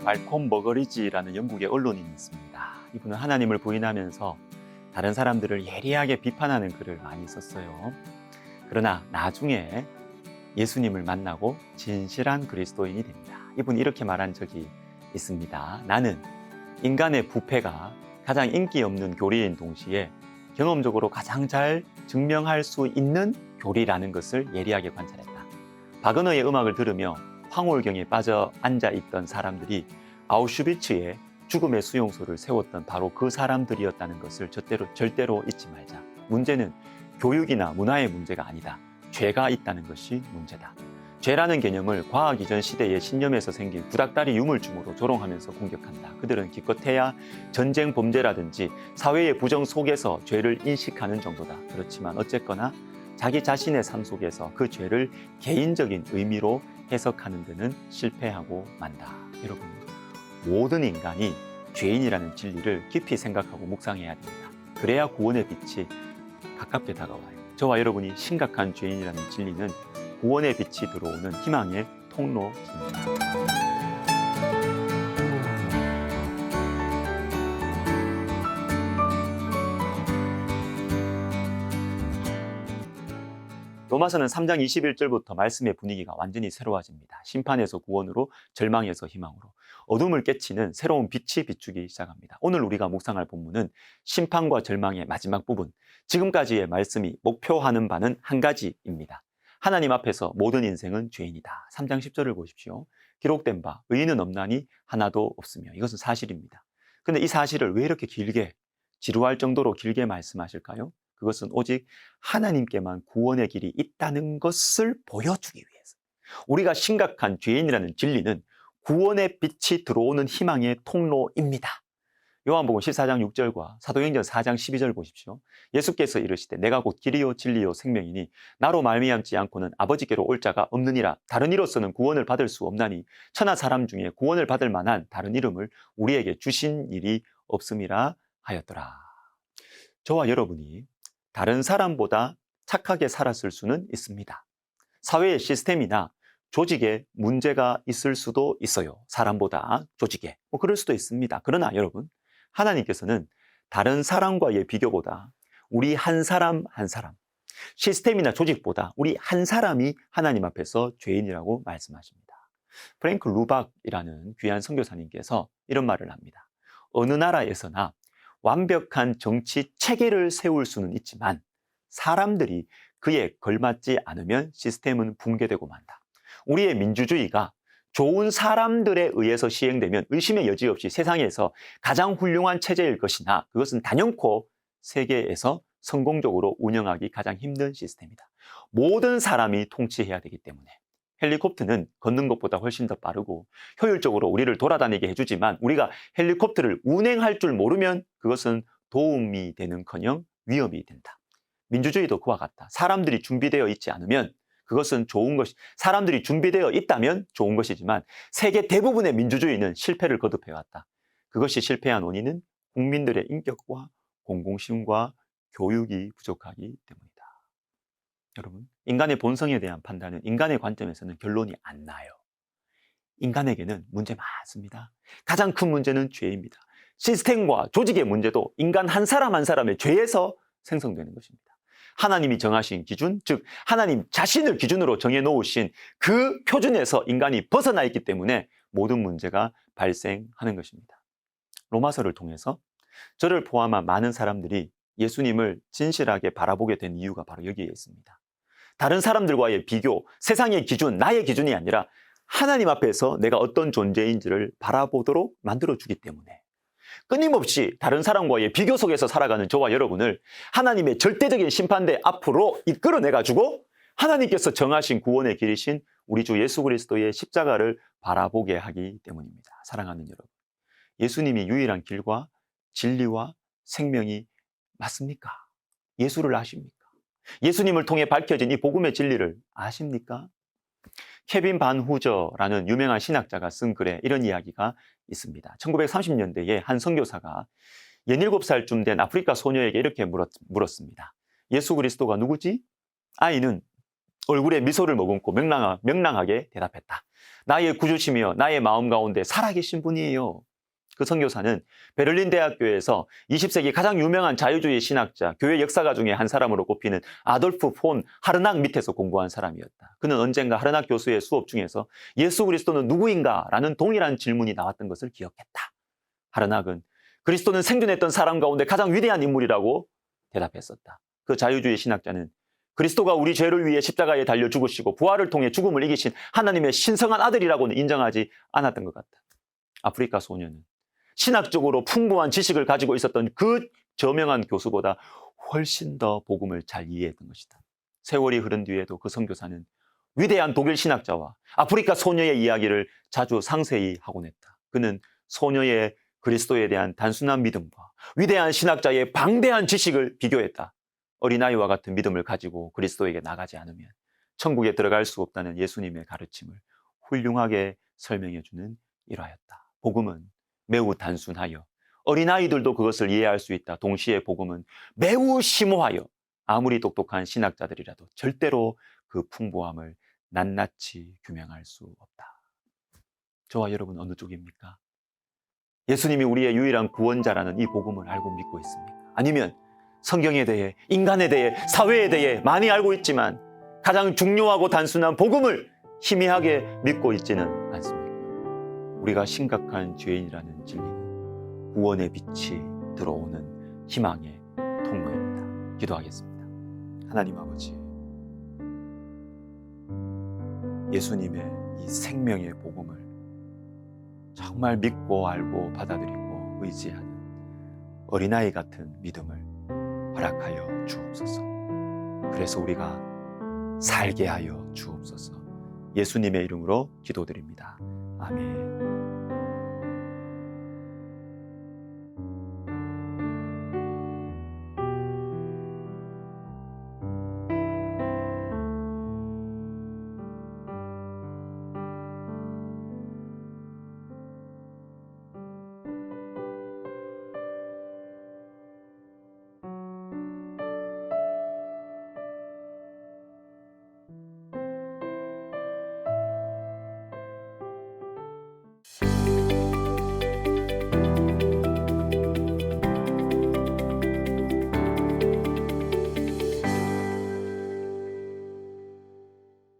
말콤 머거리지라는 영국의 언론인이 있습니다. 이분은 하나님을 부인하면서 다른 사람들을 예리하게 비판하는 글을 많이 썼어요. 그러나 나중에 예수님을 만나고 진실한 그리스도인이 됩니다. 이분이 이렇게 말한 적이 있습니다. 나는 인간의 부패가 가장 인기 없는 교리인 동시에 경험적으로 가장 잘 증명할 수 있는 교리라는 것을 예리하게 관찰했다. 바그너의 음악을 들으며 황홀경에 빠져 앉아 있던 사람들이 아우슈비츠에 죽음의 수용소를 세웠던 바로 그 사람들이었다는 것을 절대로 잊지 말자. 문제는 교육이나 문화의 문제가 아니다. 죄가 있다는 것이 문제다. 죄라는 개념을 과학 이전 시대의 신념에서 생긴 구닥다리 유물춤으로 조롱하면서 공격한다. 그들은 기껏해야 전쟁 범죄라든지 사회의 부정 속에서 죄를 인식하는 정도다. 그렇지만 어쨌거나 자기 자신의 삶 속에서 그 죄를 개인적인 의미로 해석하는 데는 실패하고 만다. 여러분, 모든 인간이 죄인이라는 진리를 깊이 생각하고 묵상해야 됩니다. 그래야 구원의 빛이 가깝게 다가와요. 저와 여러분이 심각한 죄인이라는 진리는 구원의 빛이 들어오는 희망의 통로입니다. 로마서는 3장 21절부터 말씀의 분위기가 완전히 새로워집니다. 심판에서 구원으로, 절망에서 희망으로, 어둠을 깨치는 새로운 빛이 비추기 시작합니다. 오늘 우리가 묵상할 본문은 심판과 절망의 마지막 부분, 지금까지의 말씀이 목표하는 바는 한 가지입니다. 하나님 앞에서 모든 인생은 죄인이다. 3장 10절을 보십시오. 기록된 바 의인은 없나니 하나도 없으며. 이것은 사실입니다. 그런데 이 사실을 왜 이렇게 길게, 지루할 정도로 길게 말씀하실까요? 그것은 오직 하나님께만 구원의 길이 있다는 것을 보여주기 위해서. 우리가 심각한 죄인이라는 진리는 구원의 빛이 들어오는 희망의 통로입니다. 요한복음 14장 6절과 사도행전 4장 12절 보십시오. 예수께서 이르시되 내가 곧 길이요 진리요 생명이니 나로 말미암지 않고는 아버지께로 올 자가 없느니라. 다른 이로서는 구원을 받을 수 없나니 천하 사람 중에 구원을 받을 만한 다른 이름을 우리에게 주신 일이 없음이라 하였더라. 저와 여러분이 다른 사람보다 착하게 살았을 수는 있습니다. 사회의 시스템이나 조직에 문제가 있을 수도 있어요. 사람보다 조직에. 그럴 수도 있습니다. 그러나 여러분, 하나님께서는 다른 사람과의 비교보다 우리 한 사람 한 사람, 시스템이나 조직보다 우리 한 사람이 하나님 앞에서 죄인이라고 말씀하십니다. 프랭크 루박이라는 귀한 선교사님께서 이런 말을 합니다. 어느 나라에서나 완벽한 정치 체계를 세울 수는 있지만 사람들이 그에 걸맞지 않으면 시스템은 붕괴되고 만다. 우리의 민주주의가 좋은 사람들에 의해서 시행되면 의심의 여지 없이 세상에서 가장 훌륭한 체제일 것이나 그것은 단연코 세계에서 성공적으로 운영하기 가장 힘든 시스템이다. 모든 사람이 통치해야 되기 때문에 헬리콥터는 걷는 것보다 훨씬 더 빠르고 효율적으로 우리를 돌아다니게 해주지만 우리가 헬리콥터를 운행할 줄 모르면 그것은 도움이 되는커녕 위험이 된다. 민주주의도 그와 같다. 사람들이 준비되어 있지 않으면 그것은 좋은 것이, 사람들이 준비되어 있다면 좋은 것이지만 세계 대부분의 민주주의는 실패를 거듭해왔다. 그것이 실패한 원인은 국민들의 인격과 공공심과 교육이 부족하기 때문이다. 여러분, 인간의 본성에 대한 판단은 인간의 관점에서는 결론이 안 나요. 인간에게는 문제 많습니다. 가장 큰 문제는 죄입니다. 시스템과 조직의 문제도 인간 한 사람 한 사람의 죄에서 생성되는 것입니다. 하나님이 정하신 기준, 즉 하나님 자신을 기준으로 정해놓으신 그 표준에서 인간이 벗어나 있기 때문에 모든 문제가 발생하는 것입니다. 로마서를 통해서 저를 포함한 많은 사람들이 예수님을 진실하게 바라보게 된 이유가 바로 여기에 있습니다. 다른 사람들과의 비교, 세상의 기준, 나의 기준이 아니라 하나님 앞에서 내가 어떤 존재인지를 바라보도록 만들어주기 때문에 끊임없이 다른 사람과의 비교 속에서 살아가는 저와 여러분을 하나님의 절대적인 심판대 앞으로 이끌어내가지고 하나님께서 정하신 구원의 길이신 우리 주 예수 그리스도의 십자가를 바라보게 하기 때문입니다. 사랑하는 여러분, 예수님이 유일한 길과 진리와 생명이 맞습니까? 예수를 아십니까? 예수님을 통해 밝혀진 이 복음의 진리를 아십니까? 케빈 반 후저라는 유명한 신학자가 쓴 글에 이런 이야기가 있습니다. 1930년대에 한 선교사가 17살쯤 된 아프리카 소녀에게 이렇게 물었습니다. 예수 그리스도가 누구지? 아이는 얼굴에 미소를 머금고 명랑하게 대답했다. 나의 구주시며 나의 마음 가운데 살아계신 분이에요. 그 선교사는 베를린 대학교에서 20세기 가장 유명한 자유주의 신학자, 교회 역사가 중에 한 사람으로 꼽히는 아돌프 폰 하르낙 밑에서 공부한 사람이었다. 그는 언젠가 하르낙 교수의 수업 중에서 예수 그리스도는 누구인가? 라는 동일한 질문이 나왔던 것을 기억했다. 하르낙은 그리스도는 생존했던 사람 가운데 가장 위대한 인물이라고 대답했었다. 그 자유주의 신학자는 그리스도가 우리 죄를 위해 십자가에 달려 죽으시고 부활을 통해 죽음을 이기신 하나님의 신성한 아들이라고는 인정하지 않았던 것 같다. 아프리카 소녀는 신학적으로 풍부한 지식을 가지고 있었던 그 저명한 교수보다 훨씬 더 복음을 잘 이해했던 것이다. 세월이 흐른 뒤에도 그 선교사는 위대한 독일 신학자와 아프리카 소녀의 이야기를 자주 상세히 하곤 했다. 그는 소녀의 그리스도에 대한 단순한 믿음과 위대한 신학자의 방대한 지식을 비교했다. 어린아이와 같은 믿음을 가지고 그리스도에게 나가지 않으면 천국에 들어갈 수 없다는 예수님의 가르침을 훌륭하게 설명해주는 일화였다. 복음은 매우 단순하여 어린아이들도 그것을 이해할 수 있다. 동시에 복음은 매우 심오하여 아무리 똑똑한 신학자들이라도 절대로 그 풍부함을 낱낱이 규명할 수 없다. 저와 여러분 어느 쪽입니까? 예수님이 우리의 유일한 구원자라는 이 복음을 알고 믿고 있습니까? 아니면 성경에 대해, 인간에 대해, 사회에 대해 많이 알고 있지만 가장 중요하고 단순한 복음을 희미하게 믿고 있지는 않습니까? 우리가 심각한 죄인이라는 진리는 구원의 빛이 들어오는 희망의 통로입니다. 기도하겠습니다. 하나님 아버지, 예수님의 이 생명의 복음을 정말 믿고 알고 받아들이고 의지하는 어린아이 같은 믿음을 허락하여 주옵소서. 그래서 우리가 살게 하여 주옵소서. 예수님의 이름으로 기도드립니다. 아멘.